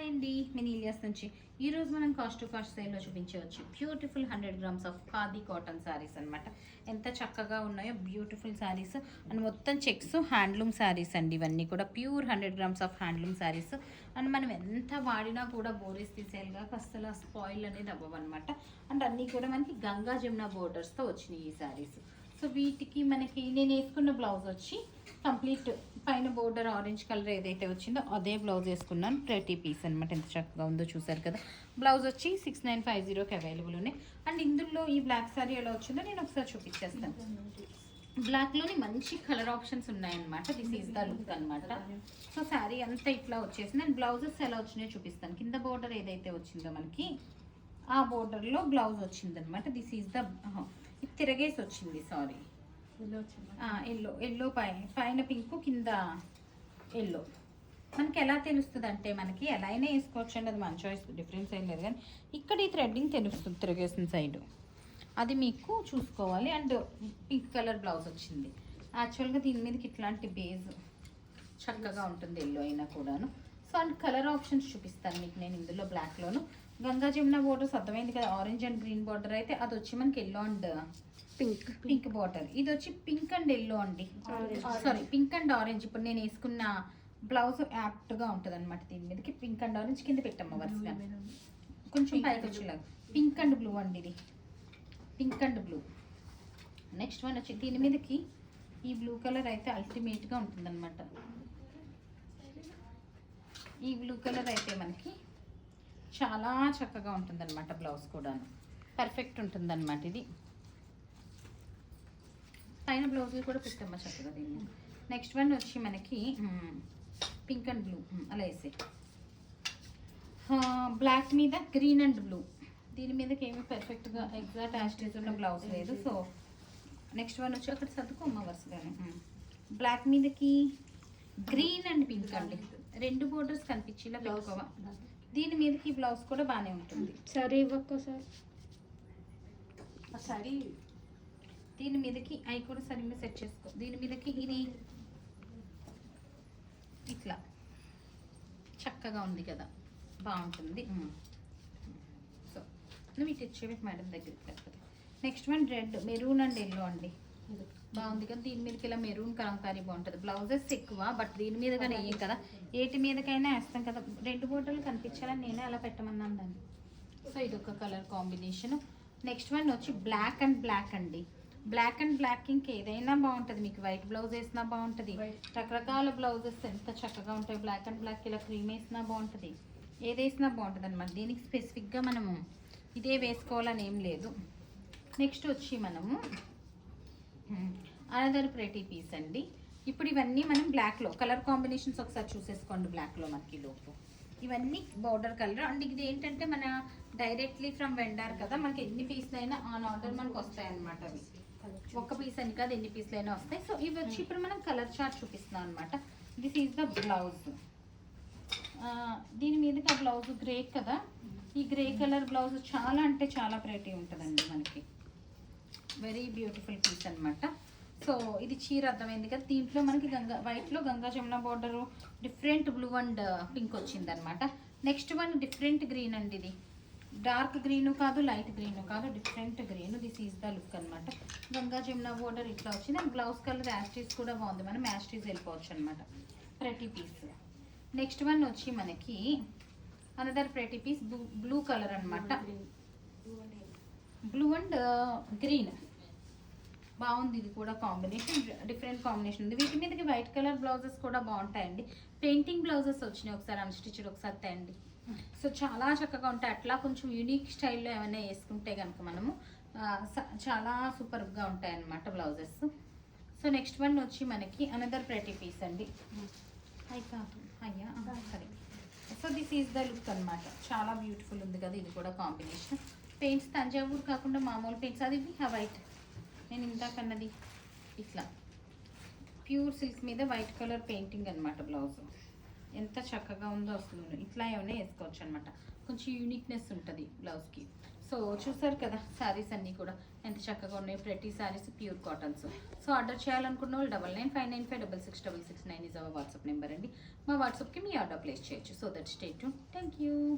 Hi అండి, నేను ఇలియాస్ నుంచి. ఈరోజు మనం కాస్ట్ టు కాస్ట్ సేల్లో చూపించవచ్చు beautiful 100 grams of khadi cotton saris అనమాట. ఎంత చక్కగా ఉన్నాయో బ్యూటిఫుల్ శారీస్ అండ్ మొత్తం చెక్స్ హ్యాండ్లూమ్ శారీస్ అండి. ఇవన్నీ కూడా pure 100 grams of handloom saris. And మనం ఎంత వాడినా కూడా బోరీస్ తీసేయాలిగా అసలు స్పాయిల్ అనేది అవ్వవన్నమాట. అండ్ అన్నీ కూడా మనకి గంగా జమున బోర్డర్స్తో వచ్చినాయి ఈ శారీస్. సో వీటికి మనకి నేను వేసుకున్న బ్లౌజ్ వచ్చి కంప్లీట్ పైన బోర్డర్ ఆరెంజ్ కలర్ ఏదైతే వచ్చిందో అదే బ్లౌజ్ వేసుకున్నాను. ప్రతి పీస్ అనమాట. ఎంత చక్కగా ఉందో చూసారు కదా. బ్లౌజ్ వచ్చి 6950కి అవైలబుల్ ఉన్నాయి. అండ్ ఇందులో ఈ బ్లాక్ శారీ ఎలా వచ్చిందో నేను ఒకసారి చూపించేస్తాను. బ్లాక్లోని మంచి కలర్ ఆప్షన్స్ ఉన్నాయన్నమాట. దిస్ ఈజ్ ద లుక్ అనమాట. సో శారీ అంతా ఇట్లా వచ్చేసింది. అండ్ బ్లౌజెస్ ఎలా వచ్చినాయో చూపిస్తాను. కింద బోర్డర్ ఏదైతే వచ్చిందో మనకి ఆ బోర్డర్లో బ్లౌజ్ వచ్చిందనమాట. దిస్ ఈజ్ ద ఇది తిరగేసి వచ్చింది. సారీ, ఎల్లో పైన పింక్ కింద ఎల్లో. మనకి ఎలా తెలుస్తుంది అంటే మనకి ఎలా అయినా వేసుకోవచ్చు అండి, అది మన చాయిస్, డిఫరెన్స్ ఏం లేదు. కానీ ఇక్కడ ఈ థ్రెడ్డింగ్ తెలుస్తుంది తిరగేసిన సైడ్, అది మీకు చూసుకోవాలి. అండ్ పింక్ కలర్ బ్లౌజ్ వచ్చింది. యాక్చువల్గా దీని మీదకి ఇట్లాంటి బేస్ చక్కగా ఉంటుంది ఎల్లో అయినా కూడాను. సో అండ్ కలర్ ఆప్షన్స్ చూపిస్తాను మీకు నేను ఇందులో. బ్లాక్లోను గంగా జమున బోర్డర్స్ అర్థమైంది కదా. ఆరెంజ్ అండ్ గ్రీన్ బార్డర్ అయితే అది వచ్చి మనకి ఎల్లో అండ్ పింక్ బార్డర్. ఇది వచ్చి పింక్ అండ్ ఎల్లో అండి, సారీ పింక్ అండ్ ఆరెంజ్. ఇప్పుడు నేను వేసుకున్న బ్లౌజ్ యాప్ట్గా ఉంటుంది అనమాట. దీని మీదకి పింక్ అండ్ ఆరెంజ్ కింద పెట్టాము వరుసగా కొంచెం పైకి వచ్చేలాగా. పింక్ అండ్ బ్లూ అండి, ఇది pink and blue. Next one వచ్చి దీని మీదకి ఈ బ్లూ కలర్ అయితే అల్టిమేట్గా ఉంటుందన్నమాట. ఈ బ్లూ కలర్ అయితే మనకి చాలా చక్కగా ఉంటుందన్నమాట. బ్లౌజ్ కూడా పర్ఫెక్ట్ ఉంటుందన్నమాట. ఇది పైన బ్లౌజులు కూడా పెట్టమ్మా చక్కగా దీన్ని. నెక్స్ట్ వన్ వచ్చి మనకి పింక్ అండ్ బ్లూ అలా వేసే, బ్లాక్ మీద గ్రీన్ అండ్ బ్లూ. దీని మీదకి ఏమి పర్ఫెక్ట్గా ఎగ్జాక్ట్ యాస్టేజ్ ఉన్న బ్లౌజ్ లేదు. సో నెక్స్ట్ వన్ వచ్చి అక్కడ సర్దుకోమ్మ వరుసగానే. బ్లాక్ మీదకి గ్రీన్ అండ్ పింక్ అండి, రెండు బోర్డర్స్ కనిపించేలా పెట్టుకోవా. దీని మీదకి బ్లౌజ్ కూడా బాగానే ఉంటుంది. సరే ఇవ్వక్క సార్, సరే దీని మీదకి అవి కూడా సరిగ్గా సెట్ చేసుకో. దీని మీదకి ఇది ఇట్లా చక్కగా ఉంది కదా, బాగుంటుంది. సో నువ్వు ఇటు ఇచ్చేవి మేడం దగ్గరికి పెద్దది. Next one red, maroon and yellow అండి, బాగుంది కదా. దీని మీదకి ఇలా మెరూన్ కలంకారీ బాగుంటుంది. బ్లౌజెస్ ఎక్కువ బట్ దీని మీద కానీ వేయం కదా, ఏటి మీదకైనా వేస్తాం కదా. రెండు బోటలు కనిపించాలని నేనే అలా పెట్టమన్నాను దాన్ని. సో ఇది ఒక కలర్ కాంబినేషన్. నెక్స్ట్ వన్ వచ్చి బ్లాక్ అండ్ బ్లాక్ అండి. బ్లాక్ అండ్ బ్లాక్ ఇంకేదైనా బాగుంటుంది మీకు. వైట్ బ్లౌజ్ వేసినా బాగుంటుంది, రకరకాల బ్లౌజెస్ ఎంత చక్కగా ఉంటాయి. బ్లాక్ అండ్ బ్లాక్ ఇలా క్రీమ్ వేసినా బాగుంటుంది, ఏది వేసినా బాగుంటుంది అనమాట. దీనికి స్పెసిఫిక్గా మనము ఇదే వేసుకోవాలని ఏం లేదు. నెక్స్ట్ వచ్చి మనము అనదర్ ప్రెటీ పీస్ అండి. ఇప్పుడు ఇవన్నీ మనం బ్లాక్లో కలర్ కాంబినేషన్స్ ఒకసారి చూసేసుకోండి. బ్లాక్లో మనకి లోపు ఇవన్నీ బార్డర్ కలర్. అండ్ ఇది ఏంటంటే మన డైరెక్ట్లీ ఫ్రమ్ వెండర్ కదా, మనకి ఎన్ని పీస్లు అయినా ఆన్ ఆర్డర్ మనకు వస్తాయి అనమాట. అవి ఒక్క పీస్ అని కాదు, ఎన్ని పీస్లు అయినా వస్తాయి. సో ఇవి వచ్చి ఇప్పుడు మనం కలర్ చార్ట్ చూపిస్తున్నాం అనమాట. This is the blouse. దీని మీదకి ఆ బ్లౌజ్ గ్రే కదా, ఈ గ్రే కలర్ బ్లౌజ్ చాలా అంటే చాలా ప్రెటీ ఉంటుందండి మనకి. వెరీ బ్యూటిఫుల్ పీస్ అనమాట. సో ఇది చీర అర్థమైంది కదా. దీంట్లో మనకి వైట్లో Ganga Jamuna border, different blue and pink వచ్చిందనమాట. నెక్స్ట్ వన్ డిఫరెంట్ గ్రీన్ అండి. ఇది డార్క్ గ్రీను కాదు, లైట్ గ్రీను కాదు, different green. This is the look అనమాట. గంగా జమున బార్డర్ ఇట్లా వచ్చింది. అండ్ బ్లౌజ్ కలర్ యాస్టీస్ కూడా బాగుంది. మనం యాస్టీస్ వెళ్ళిపోవచ్చు అనమాట. ప్రతి పీస్. నెక్స్ట్ వన్ వచ్చి మనకి అనదర్ ప్రతి పీస్ బ్లూ కలర్ అనమాట. బ్లూ అండ్ గ్రీన్ బాగుంది. ఇది కూడా కాంబినేషన్ డిఫరెంట్ కాంబినేషన్ ఉంది. వీటి మీదకి వైట్ కలర్ బ్లౌజెస్ కూడా బాగుంటాయండి. పెయింటింగ్ బ్లౌజెస్ వచ్చినాయి, ఒకసారి అన్స్టిచ్డ్ ఒకసారి తేండి. సో చాలా చక్కగా ఉంటాయి. అట్లా కొంచెం యూనిక్ స్టైల్లో ఏమైనా వేసుకుంటే కనుక మనము చాలా సూపర్గా ఉంటాయి అన్నమాట బ్లౌజెస్. సో నెక్స్ట్ వన్ వచ్చి మనకి అనదర్ ప్రెటీ పీస్ అండి. సరే. So this is the look అనమాట. చాలా బ్యూటిఫుల్ ఉంది కదా. ఇది కూడా కాంబినేషన్. పెయింట్స్ తంజావూరు కాకుండా మామూలు పెయింట్స్. అది వైట్, నేను ఇందాకన్నది ఇట్లా ప్యూర్ సిల్క్ మీద వైట్ కలర్ పెయింటింగ్ అనమాట. బ్లౌజ్ ఎంత చక్కగా ఉందో అసలు. ఇట్లా ఏమైనా వేసుకోవచ్చు అనమాట. కొంచెం యూనిక్నెస్ ఉంటుంది బ్లౌజ్కి. సో చూసారు కదా శారీస్ అన్నీ కూడా ఎంత చక్కగా ఉన్నాయి. ప్రతి saris pure cottons. So order చేయాలనుకున్న వాళ్ళు 995995666669 ఇస్ అవర్ వాట్సాప్ నెంబర్ అండి. మా వాట్సాప్కి మీ ఆర్డర్ ప్లేస్ చేయొచ్చు. So that stay tune. Thank you.